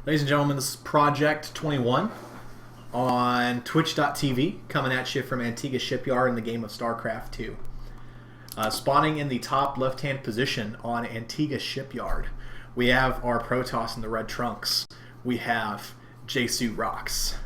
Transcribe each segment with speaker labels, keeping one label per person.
Speaker 1: Ladies and gentlemen, this is Project 21 on Twitch.tv, coming at you from Antiga Shipyard in the game of StarCraft 2. Spawning in the top left-hand position on Antiga Shipyard, we have our Protoss in the red trunks. We have JesuRocks.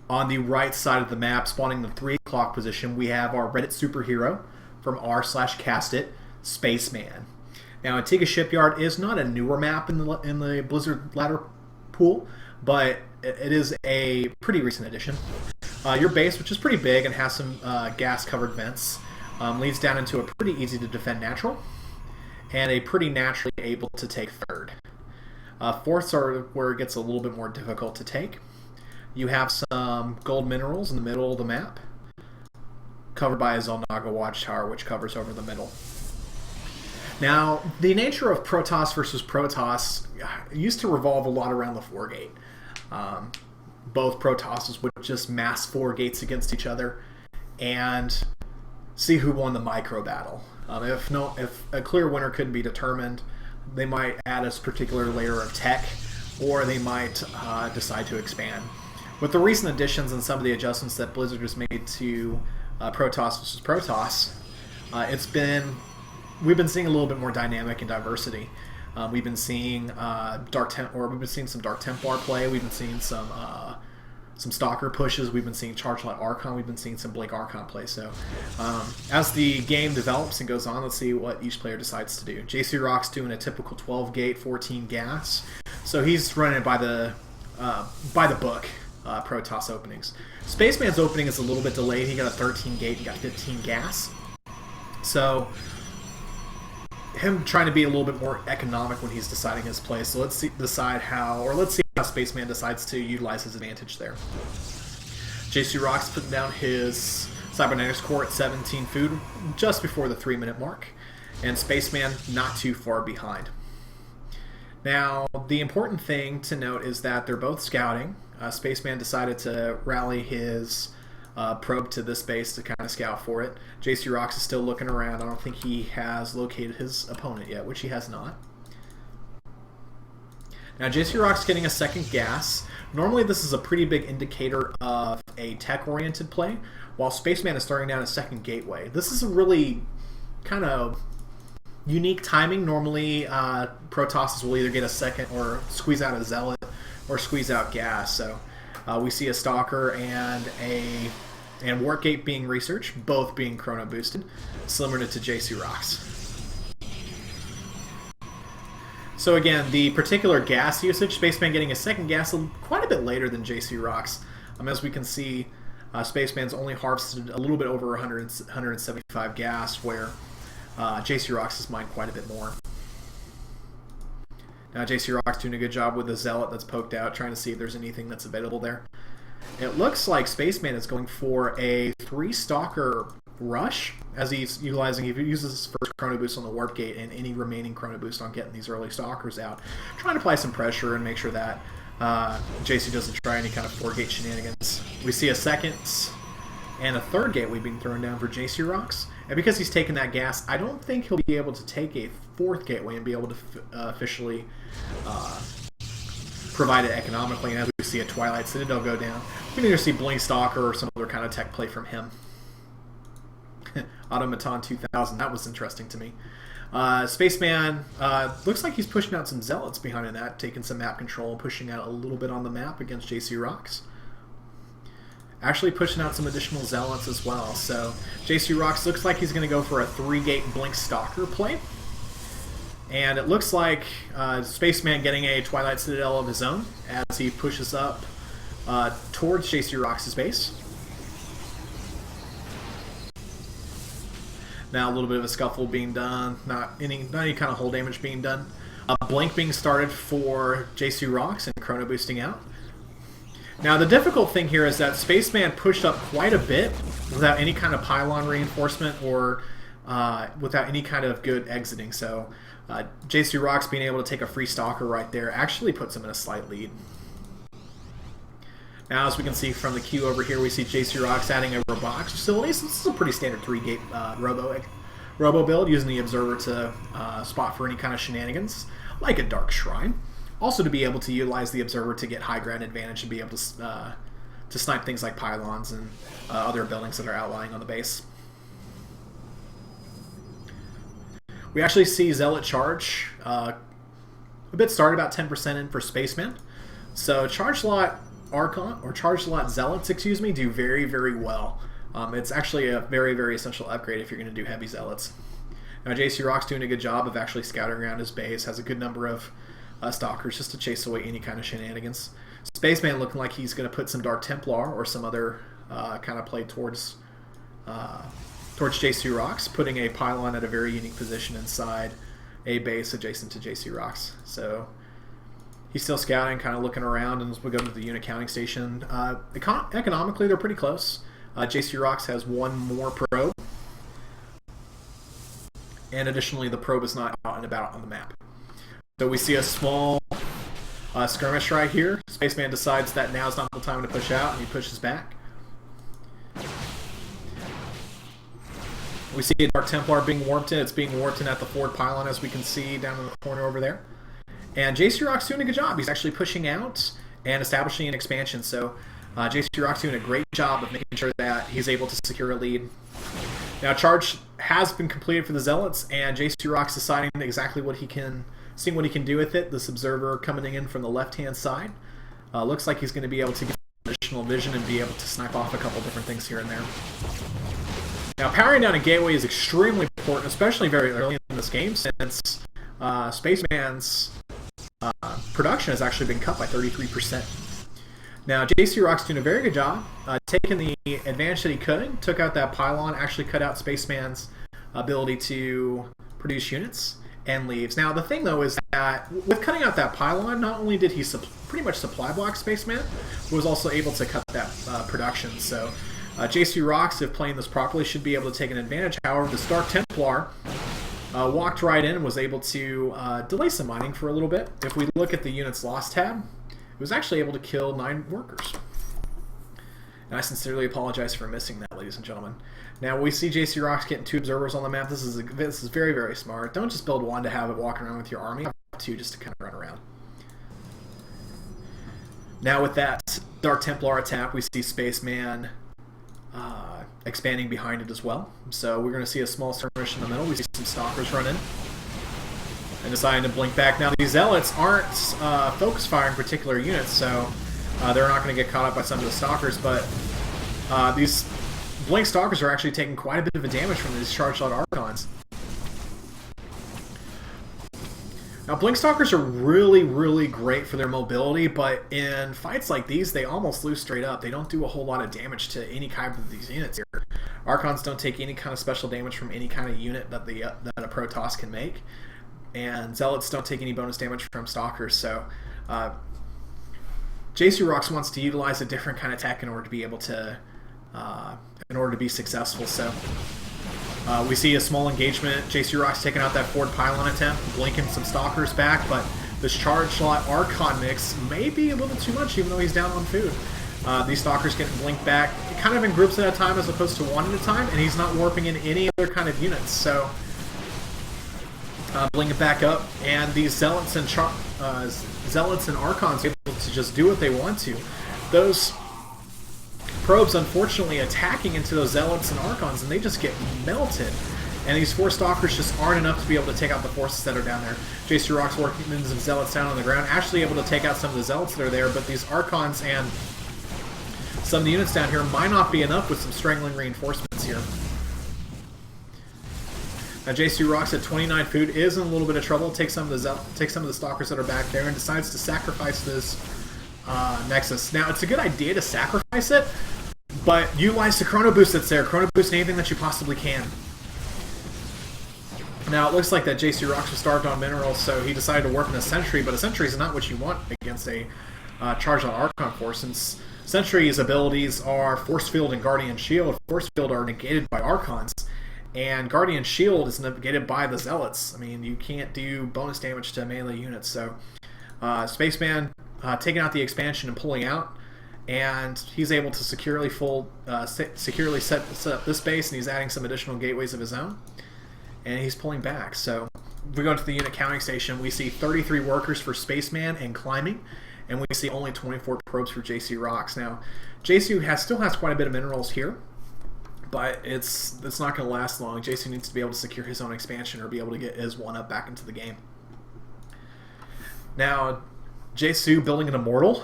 Speaker 1: On the right side of the map, spawning in the 3 o'clock position, we have our Reddit superhero from r/castit, Spaceman. Now, Antiga Shipyard is not a newer map in the Blizzard ladder pool, but it is a pretty recent addition. Your base, which is pretty big and has some gas-covered vents, leads down into a pretty easy-to-defend natural, and a pretty naturally able to take third. Fourths are where it gets a little bit more difficult to take. You have some gold minerals in the middle of the map, covered by a Zelnaga watchtower, which covers over the middle. Now, the nature of Protoss versus Protoss used to revolve a lot around the 4-gate. Both Protosses would just mass 4 gates against each other and see who won the micro battle. If a clear winner couldn't be determined, they might add a particular layer of tech, or they might decide to expand. With the recent additions and some of the adjustments that Blizzard has made to Protoss versus Protoss, we've been seeing a little bit more dynamic and diversity. We've been seeing some Dark Templar play. We've been seeing some Stalker pushes. We've been seeing Charge-Light Archon. We've been seeing some Blink Archon play. So as the game develops and goes on, let's see what each player decides to do. JesuRocks doing a typical 12-gate, 14 gas. So he's running it by the book. Protoss openings. Spaceman's opening is a little bit delayed. He got a 13 gate and got 15 gas. So him trying to be a little bit more economic when he's deciding his play. So let's see how Spaceman decides to utilize his advantage there. JesuRocks putting down his Cybernetics core at 17 food just before the 3-minute mark, and Spaceman not too far behind. Now, the important thing to note is that they're both scouting. Spaceman decided to rally his probe to this base to kind of scout for it. JesuRocks is still looking around. I don't think he has located his opponent yet, which he has not. Now, JesuRocks getting a second gas. Normally, this is a pretty big indicator of a tech-oriented play, while Spaceman is starting down a second gateway. This is a really kind of unique timing. Normally, Protosses will either get a second or squeeze out a Zealot or squeeze out gas. So we see a Stalker and Wargate being researched, both being chrono boosted, similar to JesuRocks. So again, the particular gas usage, Spaceman getting a second gas quite a bit later than JesuRocks. As we can see, Spaceman's only harvested a little bit over 175 gas, where JesuRocks has mined quite a bit more. Now JesuRocks doing a good job with the Zealot that's poked out, trying to see if there's anything that's available there. It looks like Spaceman is going for a 3-Stalker rush, as he uses his first chrono boost on the Warp Gate and any remaining chrono boost on getting these early Stalkers out, trying to apply some pressure and make sure that Jesu doesn't try any kind of 4-gate shenanigans. We see a second and a third gateway being thrown down for JesuRocks, and because he's taken that gas, I don't think he'll be able to take a 4th gateway and be able to officially provide it economically. And as we see a Twilight Citadel go down, we can either see Blink Stalker or some other kind of tech play from him. Automaton 2000, that was interesting to me. Spaceman looks like he's pushing out some Zealots behind that, taking some map control, pushing out a little bit on the map against JesuRocks. Actually pushing out some additional Zealots as well. So JesuRocks looks like he's going to go for a 3-gate Blink Stalker play. And it looks like Spaceman getting a Twilight Citadel of his own as he pushes up towards JesuRocks' base. Now a little bit of a scuffle being done, not any kind of hull damage being done. Blink being started for JesuRocks and chrono boosting out. Now the difficult thing here is that Spaceman pushed up quite a bit without any kind of pylon reinforcement or without any kind of good exiting. So JesuRocks being able to take a free Stalker right there actually puts him in a slight lead. Now, as we can see from the queue over here, we see JesuRocks adding a robotics facility. So this is a pretty standard 3-gate robo build, using the Observer to spot for any kind of shenanigans, like a Dark Shrine. Also to be able to utilize the Observer to get high ground advantage and be able to snipe things like pylons and other buildings that are outlying on the base. We actually see Zealot charge a bit started about 10% in for Spaceman. So charge lot Archon, or charge lot Zealots, excuse me, do very, very well. It's actually a very, very essential upgrade if you're going to do heavy Zealots. Now JesuRocks doing a good job of actually scouting around his base, has a good number of Stalkers just to chase away any kind of shenanigans. Spaceman looking like he's going to put some Dark Templar or some other kind of play towards JesuRocks, putting a pylon at a very unique position inside a base adjacent to JesuRocks. So he's still scouting, kind of looking around, and as we go to the unit counting station, economically they're pretty close. JesuRocks has one more probe, and additionally the probe is not out and about on the map. So we see a small skirmish right here. Spaceman decides that now's not the time to push out, and he pushes back. We see a Dark Templar being warped in. It's being warped in at the forward pylon, as we can see down in the corner over there. And JesuRocks doing a good job. He's actually pushing out and establishing an expansion. So JesuRocks doing a great job of making sure that he's able to secure a lead. Now, charge has been completed for the Zealots, and JesuRocks deciding exactly what he can, seeing what he can do with it. This Observer coming in from the left-hand side. Looks like he's going to be able to get additional vision and be able to snipe off a couple different things here and there. Now, powering down a gateway is extremely important, especially very early in this game, since Spaceman's production has actually been cut by 33%. Now, JesuRocks doing a very good job, taking the advantage that he could, took out that pylon, actually cut out Spaceman's ability to produce units, and leaves. Now, the thing, though, is that with cutting out that pylon, not only did he pretty much supply block Spaceman, but was also able to cut that production. So JesuRocks, if playing this properly, should be able to take an advantage. However, the Dark Templar walked right in and was able to delay some mining for a little bit. If we look at the units lost tab, it was actually able to kill 9 workers. And I sincerely apologize for missing that, ladies and gentlemen. Now, we see JesuRocks getting 2 observers on the map. This is very, very smart. Don't just build 1 to have it walking around with your army. Have 2 just to kind of run around. Now, with that Dark Templar attack, we see Spaceman expanding behind it as well. So we're going to see a small skirmish in the middle. We see some Stalkers run in and deciding to blink back. Now, these Zealots aren't focus firing particular units, so they're not going to get caught up by some of the Stalkers, but these Blink Stalkers are actually taking quite a bit of a damage from these charged out Archons. Now, Blink Stalkers are really, really great for their mobility, but in fights like these, they almost lose straight up. They don't do a whole lot of damage to any kind of these units here. Archons don't take any kind of special damage from any kind of unit that a Protoss can make, and Zealots don't take any bonus damage from Stalkers. So JesuRocks wants to utilize a different kind of tech in order to be able to be successful. So we see a small engagement. JesuRocks taking out that forward pylon attempt, blinking some Stalkers back, but this charge slot Archon mix may be a little too much, even though he's down on food. These Stalkers getting blinked back, kind of in groups at a time as opposed to 1 at a time, and he's not warping in any other kind of units. So blink it back up, and these Zealots and Archons are able to just do what they want to. Those probes, unfortunately, attacking into those Zealots and Archons, and they just get melted. And these 4 Stalkers just aren't enough to be able to take out the forces that are down there. JesuRocks working some Zealots down on the ground, actually able to take out some of the Zealots that are there, but these Archons and some of the units down here might not be enough with some strangling reinforcements here. Now, JesuRocks at 29 food is in a little bit of trouble. Takes some of the Stalkers that are back there and decides to sacrifice this Nexus. Now, it's a good idea to sacrifice it, but utilize the Chrono Boost that's there. Chrono Boost anything that you possibly can. Now, it looks like that JesuRocks was starved on minerals, so he decided to warp in a Sentry, but a Sentry is not what you want against a charged on Archon force, since Sentry's abilities are Force Field and Guardian Shield. Force Field are negated by Archons, and Guardian Shield is negated by the Zealots. I mean, you can't do bonus damage to melee units, so Spaceman taking out the expansion and pulling out, and he's able to securely set up this base, and he's adding some additional gateways of his own, and he's pulling back. So if we go into the unit counting station, we see 33 workers for Spaceman and climbing, and we see only 24 probes for JesuRocks. Now, Jesu still has quite a bit of minerals here, but it's not going to last long. Jesu needs to be able to secure his own expansion or be able to get his 1-up back into the game. Now, Jesu building an immortal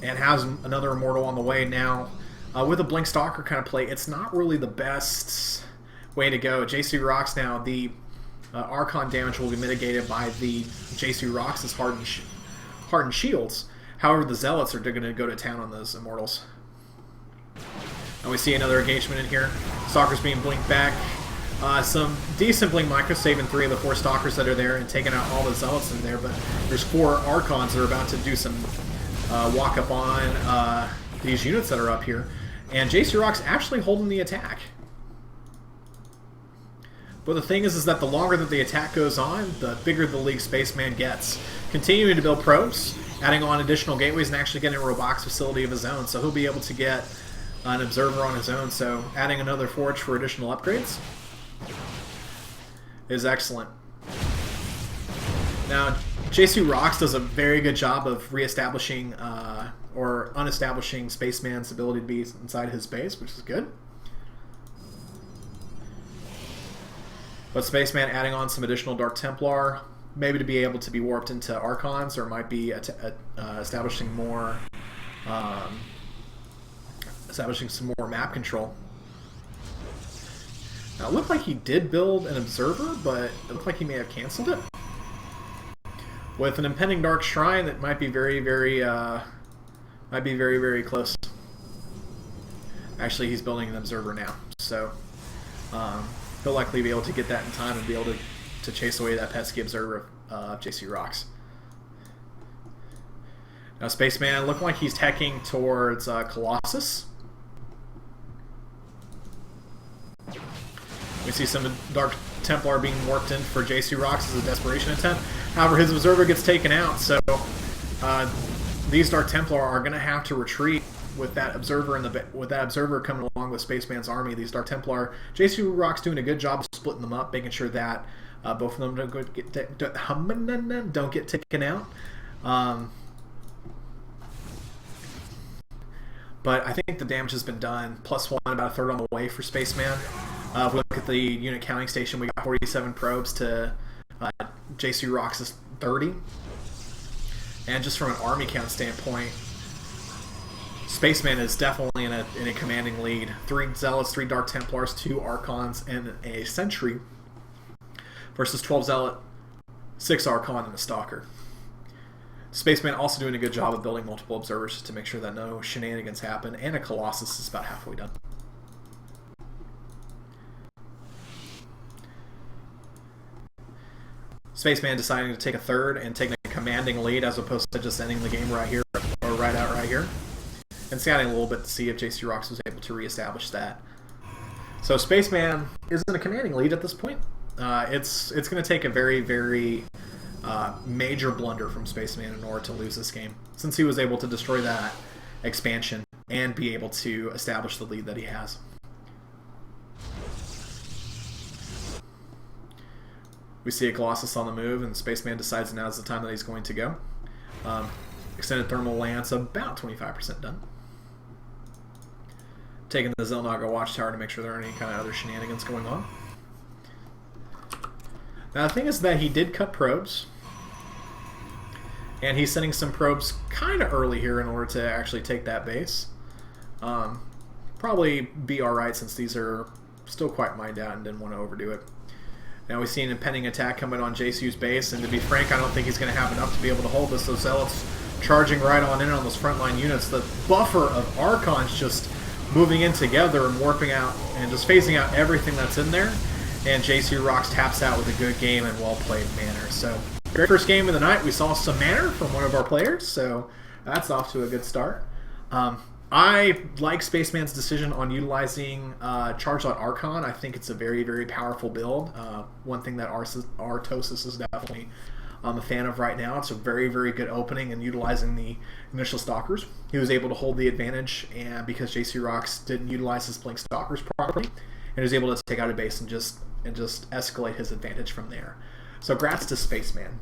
Speaker 1: and has another immortal on the way now. With a Blink Stalker kind of play, it's not really the best way to go. JesuRocks now, the Archon damage will be mitigated by the JesuRocks' hardened shields. However, the Zealots are going to go to town on those immortals. And we see another engagement in here. Stalkers being blinked back. Some decent blink micro saving 3 of the 4 Stalkers that are there and taking out all the Zealots in there, but there's 4 Archons that are about to do some walk up on these units that are up here. And JesuRocks actually holding the attack. But the thing is that the longer that the attack goes on, the bigger the League Spaceman gets. Continuing to build probes, adding on additional gateways, and actually getting a robotics facility of his own. So he'll be able to get an observer on his own. So adding another forge for additional upgrades is excellent. Now, JesuRocks does a very good job of reestablishing or unestablishing Spaceman's ability to be inside his base, which is good. But Spaceman adding on some additional Dark Templar, maybe to be able to be warped into Archons, or might be establishing some more map control. Now, it looked like he did build an observer, but it looked like he may have canceled it. With an impending Dark Shrine that might be very, very close. Actually, he's building an observer now, so he'll likely be able to get that in time and be able to chase away that pesky observer of JesuRocks. Now, Spaceman looking like he's teching towards Colossus. We see some Dark Templar being warped in for JesuRocks as a desperation attempt. However, his observer gets taken out, so these Dark Templar are going to have to retreat with that observer coming along with Spaceman's army. These Dark Templar, JesuRocks doing a good job of splitting them up, making sure that both of them don't get taken out. But I think the damage has been done. +1, about a third on the way for Spaceman. If we look at the unit counting station, we got 47 probes to JesuRocks' 30. And just from an army count standpoint, Spaceman is definitely in a commanding lead. 3 Zealots, 3 Dark Templars, 2 Archons, and a Sentry versus 12 Zealot, 6 Archon, and a Stalker. Spaceman also doing a good job of building multiple observers to make sure that no shenanigans happen, and a Colossus is about halfway done. Spaceman deciding to take a third and taking a commanding lead as opposed to just ending the game right here, or right out right here. And scouting a little bit to see if JesuRocks was able to reestablish that. So Spaceman is in a commanding lead at this point. It's going to take a very, very major blunder from Spaceman in order to lose this game, since he was able to destroy that expansion and be able to establish the lead that he has. We see a Colossus on the move, and Spaceman decides now's the time that he's going to go. Extended Thermal Lance, about 25% done. Taking the Xel'Naga Watchtower to make sure there aren't any kind of other shenanigans going on. Now the thing is that he did cut probes, and he's sending some probes kind of early here in order to actually take that base. Probably be alright since these are still quite mined out and didn't want to overdo it. Now we see an impending attack coming on Jesu's base, and to be frank, I don't think he's going to have enough to be able to hold this. Those Zealots charging right on in on those frontline units. The buffer of Archons just moving in together and warping out and just phasing out everything that's in there. And JesuRocks taps out with a good game and well-played manner. So, very first game of the night, we saw some manner from one of our players, so that's off to a good start. I like Spaceman's decision on utilizing Charge-Out Archon. I think it's a very, very powerful build. One thing that Artosis is definitely a fan of right now. It's a very, very good opening and utilizing the initial Stalkers. He was able to hold the advantage, and because JesuRocks didn't utilize his Blink Stalkers properly, and was able to take out a base and just and just escalate his advantage from there. So grats to Spaceman.